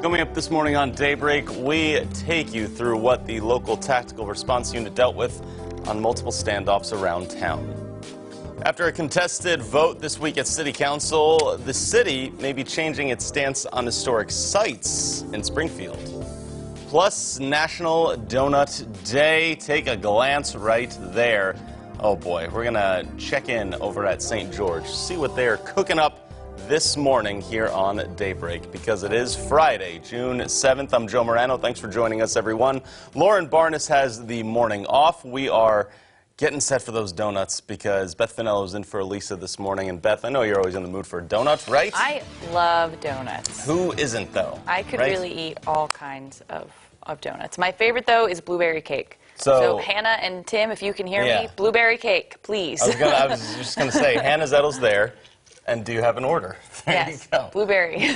Coming up this morning on Daybreak, we take you through what the local tactical response unit dealt with on multiple standoffs around town. After a contested vote this week at City Council, the city may be changing its stance on historic sites in Springfield. Plus, National Donut Day. Take a glance right there. Oh boy, we're going to check in over at St. George, see what they're cooking up this morning here on Daybreak, because it is Friday, June 7th. I'm Joe Morano. Thanks for joining us, everyone. Lauren Barnes has the morning off. We are getting set for those donuts because Beth Finello's in for Elisa this morning. And Beth, I know you're always in the mood for a donut, right? I love donuts. Who isn't, though? I could really eat all kinds of donuts. My favorite, though, is blueberry cake. So Hannah and Tim, if you can hear me, blueberry cake, please. I was just going to say, Hannah Zettel's there. And do you have an order? There yes, you go. Blueberry.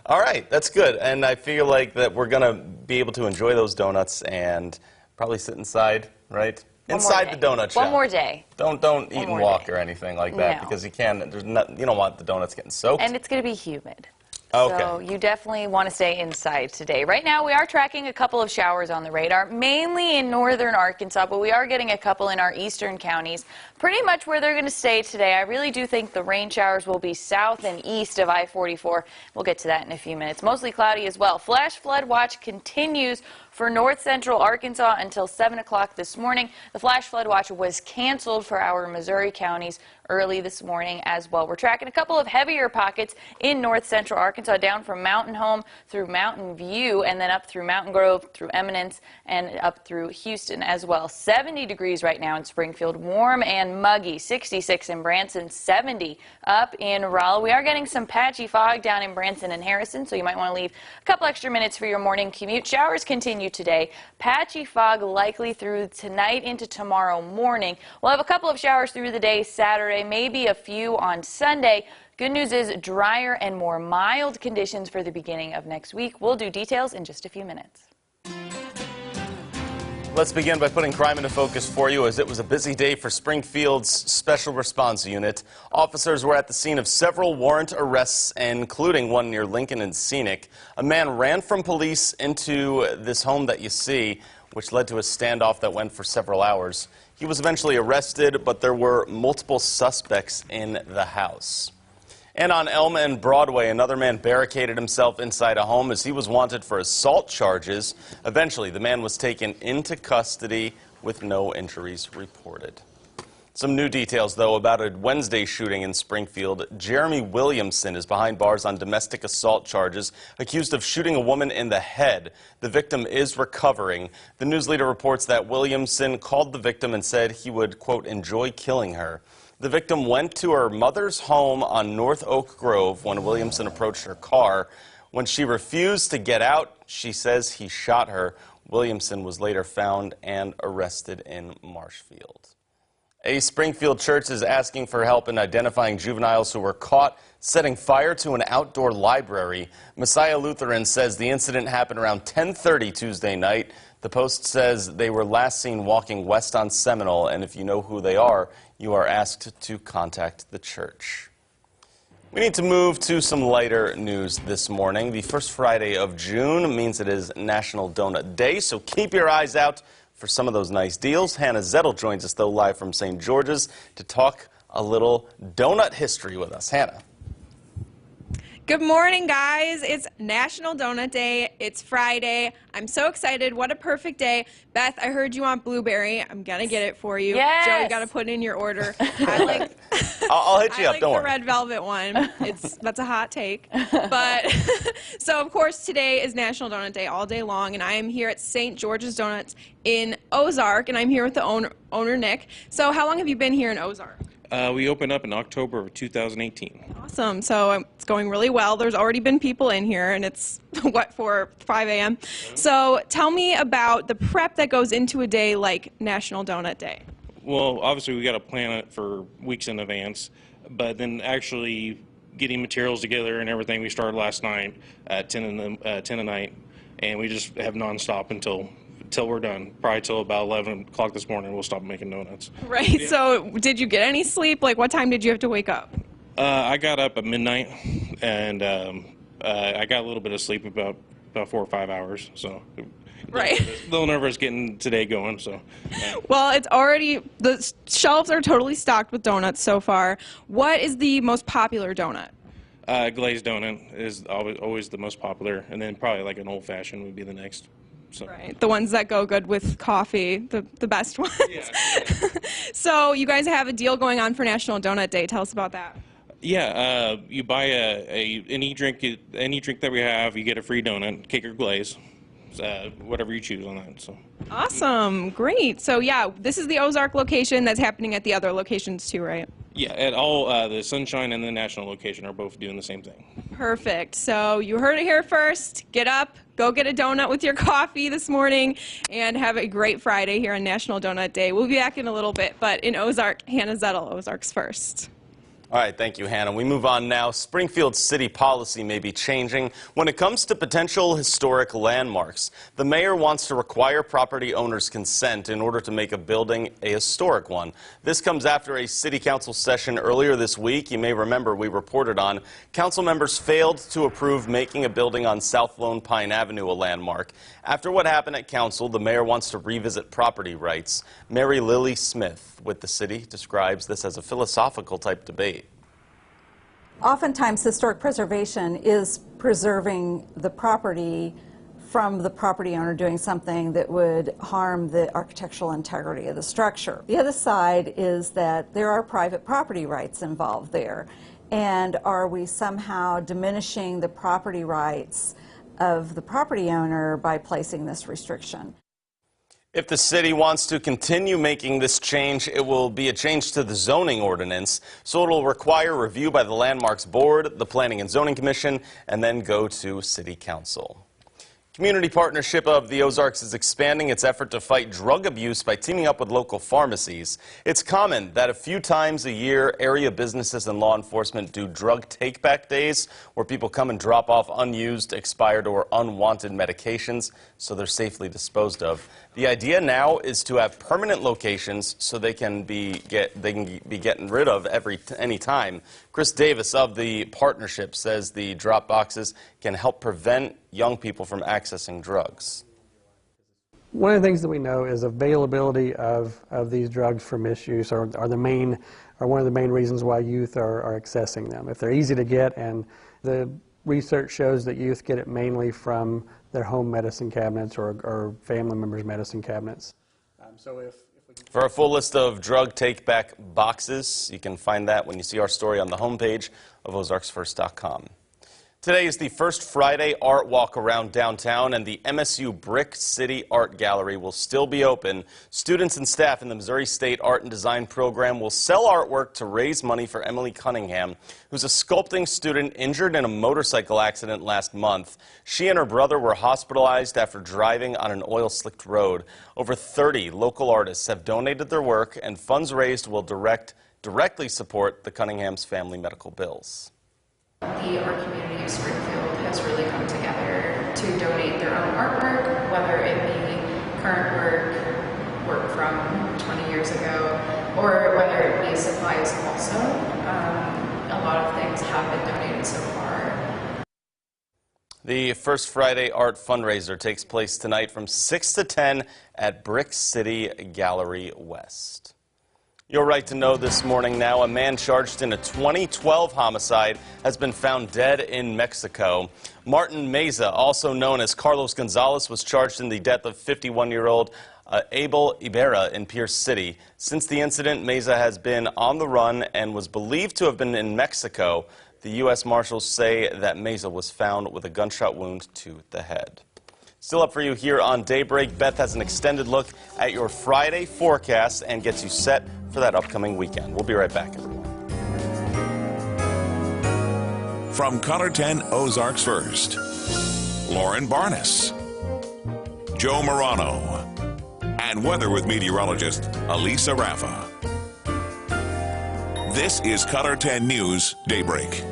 All right, that's good. And I feel like that we're going to be able to enjoy those donuts and probably sit inside, right? Inside the donut shop. One more day. Don't eat and walk or anything like that because you don't want the donuts getting soaked. And it's going to be humid. Okay. So you definitely want to stay inside today. Right now we are tracking a couple of showers on the radar, mainly in northern Arkansas, but we are getting a couple in our eastern counties. Pretty much where they're going to stay today. I really do think the rain showers will be south and east of I-44. We'll get to that in a few minutes. Mostly cloudy as well. Flash flood watch continues for north central Arkansas until 7 o'clock this morning. The flash flood watch was canceled for our Missouri counties early this morning as well. We're tracking a couple of heavier pockets in north central Arkansas, down from Mountain Home through Mountain View and then up through Mountain Grove, through Eminence, and up through Houston as well. 70 degrees right now in Springfield, warm and muggy. 66 in Branson, 70 up in Raleigh. We are getting some patchy fog down in Branson and Harrison, so you might want to leave a couple extra minutes for your morning commute. Showers continue today. Patchy fog likely through tonight into tomorrow morning. We'll have a couple of showers through the day Saturday, maybe a few on Sunday. Good news is drier and more mild conditions for the beginning of next week. We'll do details in just a few minutes. Let's begin by putting crime into focus for you, as it was a busy day for Springfield's Special Response Unit. Officers were at the scene of several warrant arrests, including one near Lincoln and Scenic. A man ran from police into this home that you see, which led to a standoff that went for several hours. He was eventually arrested, but there were multiple suspects in the house. And on Elm and Broadway, another man barricaded himself inside a home as he was wanted for assault charges. Eventually, the man was taken into custody with no injuries reported. Some new details, though, about a Wednesday shooting in Springfield. Jeremy Williamson is behind bars on domestic assault charges, accused of shooting a woman in the head. The victim is recovering. The news leader reports that Williamson called the victim and said he would, quote, enjoy killing her. The victim went to her mother's home on North Oak Grove when Williamson approached her car. When she refused to get out, she says he shot her. Williamson was later found and arrested in Marshfield. A Springfield church is asking for help in identifying juveniles who were caught setting fire to an outdoor library. Messiah Lutheran says the incident happened around 10:30 Tuesday night. The Post says they were last seen walking west on Seminole, and if you know who they are, you are asked to contact the church. We need to move to some lighter news this morning. The first Friday of June means it is National Donut Day, so keep your eyes out for some of those nice deals. Hannah Zettel joins us, though, live from St. George's to talk a little donut history with us. Hannah. Good morning, guys. It's National Donut Day. It's Friday. I'm so excited. What a perfect day. Beth, I heard you want blueberry. I'm going to get it for you. Yes. Joe, you got to put in your order. I'll hit you up, don't worry. I like the red velvet one. That's a hot take. But so, of course, today is National Donut Day all day long, and I am here at St. George's Donuts in Ozark, and I'm here with the owner, Nick. So how long have you been here in Ozark? We opened up in October of 2018. Awesome. So it's going really well. There's already been people in here, and it's, what, 5 a.m.? So tell me about the prep that goes into a day like National Donut Day. Well, obviously, we got to plan it for weeks in advance, but then actually getting materials together and everything, we started last night at 10 at night, and we just have nonstop until we're done. Probably till about 11 o'clock this morning, we'll stop making donuts. Right. Yeah. So did you get any sleep? Like, what time did you have to wake up? I got up at midnight, and I got a little bit of sleep, about 4 or 5 hours, so Right. a little nervous getting today going. So, Well, the shelves are totally stocked with donuts so far. What is the most popular donut? glazed donut is always the most popular, and then probably like an old fashioned would be the next. So. Right, the ones that go good with coffee, the best ones. Yeah. So you guys have a deal going on for National Donut Day. Tell us about that. Yeah, you buy any drink that we have, you get a free donut, cake or glaze, whatever you choose on that. So. Awesome, great. So yeah, this is the Ozark location. That's happening at the other locations too, right? Yeah, at all the Sunshine and the National location are both doing the same thing. Perfect. So you heard it here first. Get up, go get a donut with your coffee this morning, and have a great Friday here on National Donut Day. We'll be back in a little bit, but in Ozark, Hannah Zettel, Ozark's First. All right, thank you, Hannah. We move on now. Springfield city policy may be changing when it comes to potential historic landmarks. The mayor wants to require property owners' consent in order to make a building a historic one. This comes after a city council session earlier this week. You may remember we reported on council members failed to approve making a building on South Lone Pine Avenue a landmark. After what happened at council, the mayor wants to revisit property rights. Mary Lily Smith with the city describes this as a philosophical type debate. Oftentimes, historic preservation is preserving the property from the property owner doing something that would harm the architectural integrity of the structure. The other side is that there are private property rights involved there. And are we somehow diminishing the property rights of the property owner by placing this restriction? If the city wants to continue making this change, it will be a change to the zoning ordinance, so it will require review by the Landmarks Board, the Planning and Zoning Commission, and then go to City Council. Community Partnership of the Ozarks is expanding its effort to fight drug abuse by teaming up with local pharmacies. It's common that a few times a year, area businesses and law enforcement do drug take-back days where people come and drop off unused, expired, or unwanted medications so they're safely disposed of. The idea now is to have permanent locations so they can be getting rid of any time. Chris Davis of the partnership says the drop boxes can help prevent young people from accessing drugs. One of the things that we know is availability of these drugs for misuse are one of the main reasons why youth are accessing them. If they're easy to get, and the research shows that youth get it mainly from their home medicine cabinets or family members' medicine cabinets. For a full list of drug take-back boxes, you can find that when you see our story on the homepage of ozarksfirst.com. Today is the first Friday art walk around downtown, and the MSU Brick City Art Gallery will still be open. Students and staff in the Missouri State Art and Design program will sell artwork to raise money for Emily Cunningham, who's a sculpting student injured in a motorcycle accident last month. She and her brother were hospitalized after driving on an oil-slicked road. Over 30 local artists have donated their work, and funds raised will directly support the Cunningham's family medical bills. The art community of Springfield has really come together to donate their own artwork, whether it be current work from 20 years ago, or whether it be supplies also. A lot of things have been donated so far. The First Friday Art Fundraiser takes place tonight from 6 to 10 at Brick City Gallery West. Your right to know this morning now. A man charged in a 2012 homicide has been found dead in Mexico. Martin Meza, also known as Carlos Gonzalez, was charged in the death of 51-year-old Abel Ibarra in Pierce City. Since the incident, Meza has been on the run and was believed to have been in Mexico. The U.S. Marshals say that Meza was found with a gunshot wound to the head. Still up for you here on Daybreak. Beth has an extended look at your Friday forecast and gets you set for that upcoming weekend. We'll be right back, everyone. From Color 10 Ozarks First, Lauren Barnes, Joe Morano, and weather with meteorologist Elisa Raffa. This is Color 10 News Daybreak.